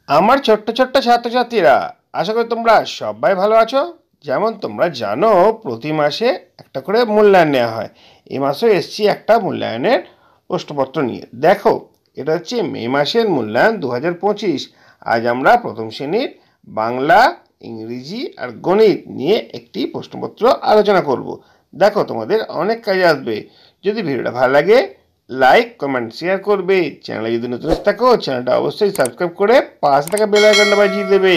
আমার ছোট্ট ছোট্ট ছাত্রছাত্রীরা, আশা করি তোমরা সবাই ভালো আছো। যেমন তোমরা জানো, প্রতি মাসে একটা করে মূল্যায়ন নেওয়া হয়। এই মাসেও এসছি একটা মূল্যায়নের প্রশ্নপত্র নিয়ে। দেখো, এটা হচ্ছে মে মাসের মূল্যায়ন 2025। আজ আমরা প্রথম শ্রেণীর বাংলা, ইংরেজি আর গণিত নিয়ে একটি প্রশ্নপত্র আলোচনা করব। দেখো, তোমাদের অনেক কাজে আসবে। যদি ভিডিওটা ভালো লাগে, লাইক, কমেন্ট, শেয়ার করবে। চ্যানেলে যদি নতুন থাকো, চ্যানেলটা অবশ্যই সাবস্ক্রাইব করে পাশে থাকা বেল আইকনটা বাজিয়ে দেবে,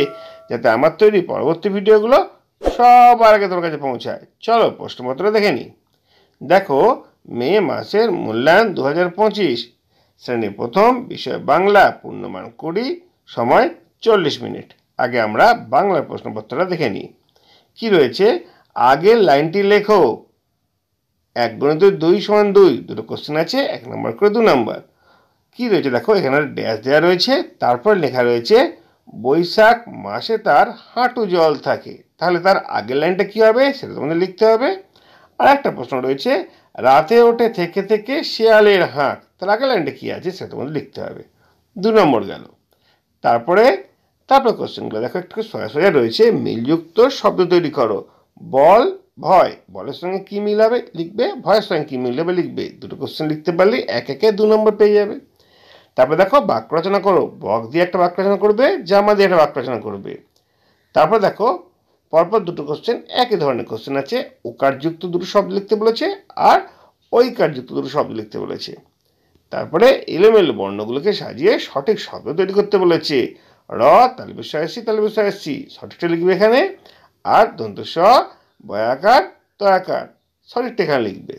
যাতে আমার তৈরি পরবর্তী ভিডিওগুলো সবার আগে তোমার কাছে পৌঁছায়। চলো প্রশ্নপত্র দেখে নিই। দেখো, মে মাসের মূল্যায়ন 2025, শ্রেণী প্রথম, বিষয় বাংলা, পূর্ণমান 20, সময় 40 মিনিট। আগে আমরা বাংলার প্রশ্নপত্রটা দেখে নিই। কি রয়েছে? আগের লাইনটি লেখো। 1 × 2 = 2, দুটো কোশ্চেন আছে, 1 নম্বর করে 2 নম্বর। কি রয়েছে দেখো, এখানে ড্যাশ দেওয়া রয়েছে, তারপর লেখা রয়েছে বৈশাখ মাসে তার হাঁটু জল থাকে। তাহলে তার আগের লাইনটা কি হবে সেটা তোমাদের লিখতে হবে। আর একটা প্রশ্ন রয়েছে, রাতে ওঠে থেকে থেকে শেয়ালের হাঁক। তার আগের লাইনটা কি আছে সেটা তোমাদের লিখতে হবে। 2 নম্বর গেল। তারপরে কোশ্চেনগুলো দেখো, একটু সোজা সোজা রয়েছে। মিলযুক্ত শব্দ তৈরি করো। বল, ভয়, বলের সঙ্গে কি মিল হবে লিখবে, ভয়ের সঙ্গে কি মিল হবে লিখবে। দুটো কোশ্চেন লিখতে পারলে একে 2 নম্বর পেয়ে যাবে। তারপরে দেখো, বাক্য রচনা করো। বক দিয়ে একটা বাক্য রচনা করবে, জামা দিয়ে একটা বাক্য রচনা করবে। তারপর দেখো, পরপর দুটো কোশ্চেন, একই ধরনের কোশ্চেন আছে। ওকারযুক্ত দুটো শব্দ লিখতে বলেছে আর ঐকারযুক্ত দুটো শব্দ লিখতে বলেছে। তারপরে এলোমেলো বর্ণগুলোকে সাজিয়ে সঠিক শব্দ তৈরি করতে বলেছে। র, তালব্যস্য সঠিকটা লিখবে এখানে। আর দন্ত স, বয়াকার, তয়াকার, সঠিকটা এখানে লিখবে।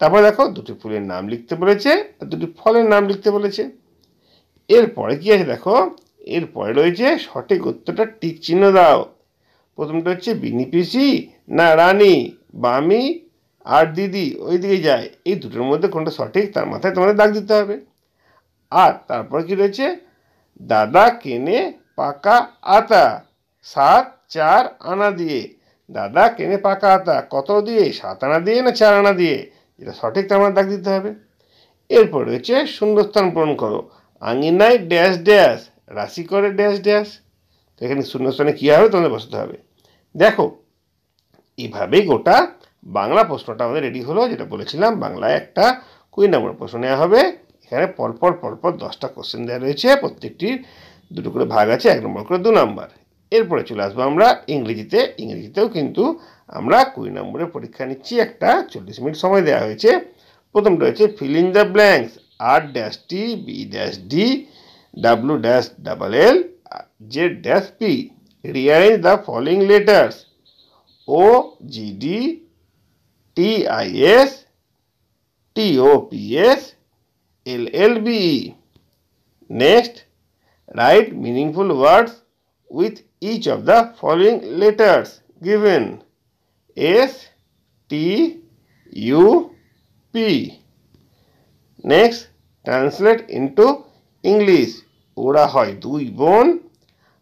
তারপরে দেখো, দুটি ফুলের নাম লিখতে বলেছে আর দুটি ফলের নাম লিখতে বলেছে। এরপরে কি আছে দেখো, এরপরে রয়েছে সঠিক উত্তরটা টিক চিহ্ন দাও। প্রথমটা হচ্ছে বিনি পিসি না রানী, বামি আর দিদি ওই দিকে যায়। এই দুটোর মধ্যে কোনটা সঠিক তার মাথায় তোমাদের দাগ দিতে হবে। আর তারপর কি রয়েছে, দাদা কেনে পাকা আতা 7 4 আনা দিয়ে। দাদা কেনে পাকা আতা কত দিয়ে? 7 আনা দিয়ে না 4 আনা দিয়ে? যেটা সঠিক তার মাথায় দাগ দিতে হবে। এরপর রয়েছে শূন্যস্থান পূরণ করো। আঙিনায় ড্যাশ ড্যাশ, রাশি করে ড্যাশ ড্যাশ। তো এখানে শূন্যস্থানে কী হবে তোমাদের বসাতে হবে। দেখো, এইভাবেই গোটা বাংলা প্রশ্নটা আমাদের রেডি হলো। যেটা বলেছিলাম, বাংলায় একটা 20 নম্বর প্রশ্ন নেওয়া হবে। এখানে পরপর 10টা কোশ্চেন দেওয়া রয়েছে, প্রত্যেকটির দুটো করে ভাগ আছে, 1 নম্বর করে 2 নম্বর। এরপরে চলে আসবো আমরা ইংরেজিতে। ইংরেজিতেও কিন্তু আমরা 20 নম্বরের পরীক্ষা নিচ্ছি। একটা 40 মিনিট সময় দেওয়া হয়েছে। প্রথমটা হচ্ছে fill in the blanks. R-T, B-D, W-L, Z-P. Rearrange the following letters: O-G-D, T-I-S, T-O-P-S, L-L-B-E. Next, write meaningful words with each of the following letters given: S, T, U, P. Next, translate into English. ওরা হয় 2 বোন,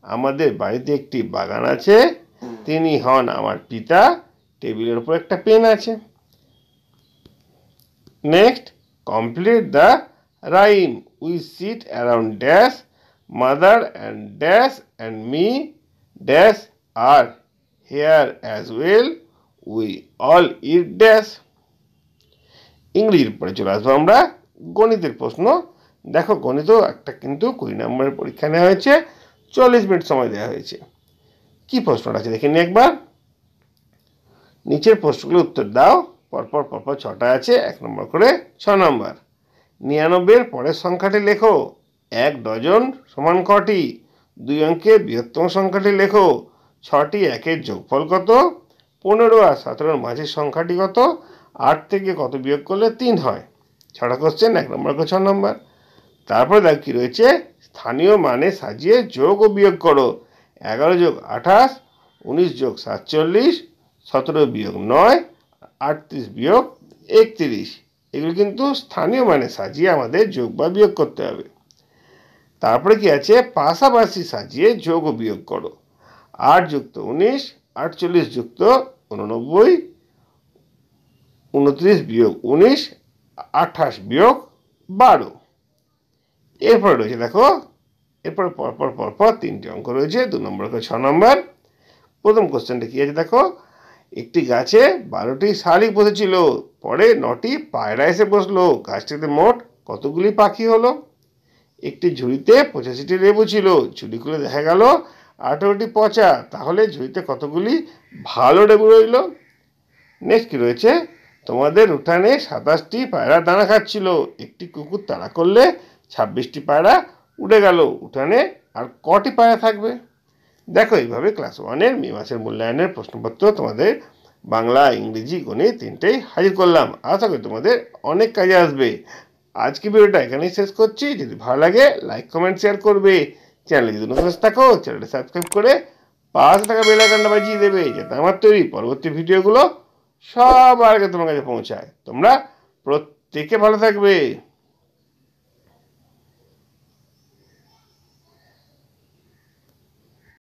আমাদের বাড়িতে একটি বাগান আছে, তিনি হন আমার পিতা, টেবিলের উপর একটা পেন আছে। Next, complete the rhyme. We sit around dash, mother and dash and me dash are here as well, we all eat dash. ইংরেজির পরে চলে আসবো আমরা গণিতের প্রশ্ন। দেখো, গণিতও একটা কিন্তু 20 নম্বরের পরীক্ষা নেওয়া হয়েছে, 40 মিনিট সময় দেওয়া হয়েছে। কি প্রশ্নটা আছে দেখে নি একবার। নিচের প্রশ্নগুলোর উত্তর দাও। পরপর 6টা আছে, 1 নম্বর করে 6 নম্বর। 99 পরের সংখ্যাটি লেখো। 1 ডজন সমান কটি? 2 অঙ্কের বৃহত্তম সংখ্যাটি লেখো। 6টি 1-এর যোগফল কত? 15 আর 17-র মাঝের সংখ্যাটি কত? 8 থেকে কত বিয়োগ করলে 3 হয়? 6টা কোশ্চেন, 1 নম্বর করে 6 নম্বর। তারপরে দেখ কি রয়েছে, স্থানীয় মানে সাজিয়ে যোগ ও বিয়োগ করো। 11 + 28, 19 + 47, 17 - 9, 38 - 31। এগুলো কিন্তু স্থানীয় মানে সাজিয়ে আমাদের যোগ বা বিয়োগ করতে হবে। তারপরে কি আছে, পাশাপাশি সাজিয়ে যোগ ও বিয়োগ করো। 8 + 19, 48 + 89, 29 - 19, 28 - 12। এরপরে রয়েছে দেখো, এরপর পরপর 3টি অঙ্ক রয়েছে, 2 নম্বর করে 6 নম্বর। প্রথম কোশ্চেনটা কি আছে দেখো, একটি গাছে 12টি শালিক বসেছিল, পরে 9টি পায়রা এসে বসলো, গাছটিতে মোট কতগুলি পাখি হলো? একটি ঝুড়িতে 85টি লেবু ছিল, ঝুড়ি খুলে দেখা গেল 18টি পচা, তাহলে ঝুড়িতে কতগুলি ভালো লেবু রইল? নেক্সট কি রয়েছে, তোমাদের উঠানে 27টি পায়রা দানা খাচ্ছিল, একটি কুকুর তাড়া করলে 26টি পায়রা উড়ে গেল, উঠানে আর কটি পায়রা থাকবে? দেখো এইভাবে ক্লাস 1-এর মে মাসের মূল্যায়নের প্রশ্নপত্র তোমাদের বাংলা, ইংরেজি, গণিত 3টেই হাজির করলাম। আশা করি তোমাদের অনেক কাজে আসবে। আজকে ভিডিওটা এখানেই শেষ করছি। যদি ভালো লাগে লাইক, কমেন্ট, শেয়ার করবে। চ্যানেলে যদি নতুন থাকো চ্যানেলটা সাবস্ক্রাইব করে পাশে থাকা বেল আইকনটা বাজিয়ে দেবে, যাতে আমার তৈরি পরবর্তী ভিডিওগুলো সবার আগে তোমার কাছে পৌঁছায়। তোমরা প্রত্যেকে ভালো থাকবে।